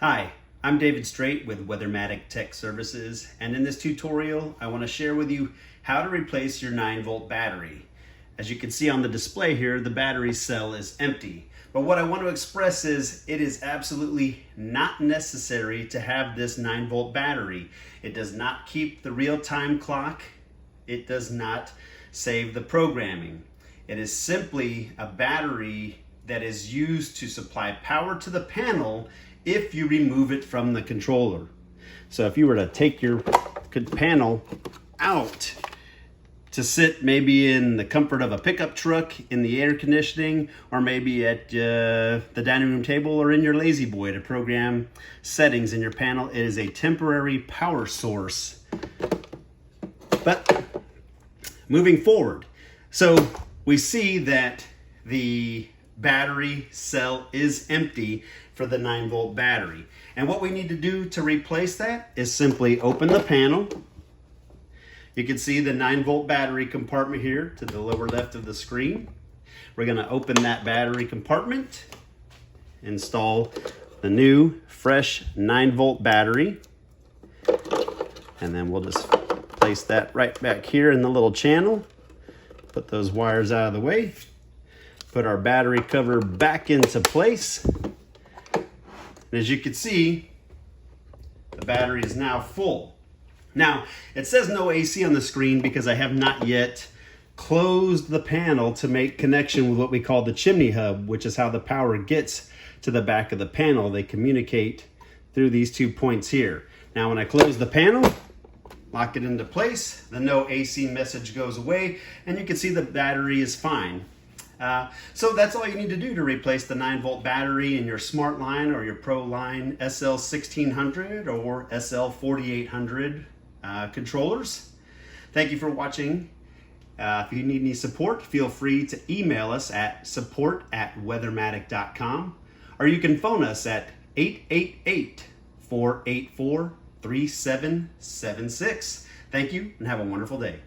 Hi, I'm David Straight with Weathermatic Tech Services, and in this tutorial I want to share with you how to replace your 9-volt battery. As you can see on the display here, the battery cell is empty. But what I want to express is it is absolutely not necessary to have this 9-volt battery. It does not keep the real-time clock. It does not save the programming. It is simply a battery that is used to supply power to the panel if you remove it from the controller. So if you were to take your panel out to sit maybe in the comfort of a pickup truck, in the air conditioning, or maybe at the dining room table or in your Lazy Boy to program settings in your panel, it is a temporary power source. But moving forward, so we see that the battery cell is empty for the 9-volt battery. And what we need to do to replace that is simply open the panel. You can see the 9-volt battery compartment here to the lower left of the screen. We're going to open that battery compartment, install the new fresh 9-volt battery, and then we'll just place that right back here in the little channel. Put those wires out of the way. Put our battery cover back into place. And as you can see, the battery is now full. Now, it says no AC on the screen because I have not yet closed the panel to make connection with what we call the chimney hub, which is how the power gets to the back of the panel. They communicate through these 2 points here. Now, when I close the panel, lock it into place, the no AC message goes away, and you can see the battery is fine. So that's all you need to do to replace the 9-volt battery in your SmartLine or your Proline SL1600 or SL4800 controllers. Thank you for watching. If you need any support, feel free to email us at support@weathermatic.com, or you can phone us at 888-484-3776. Thank you and have a wonderful day.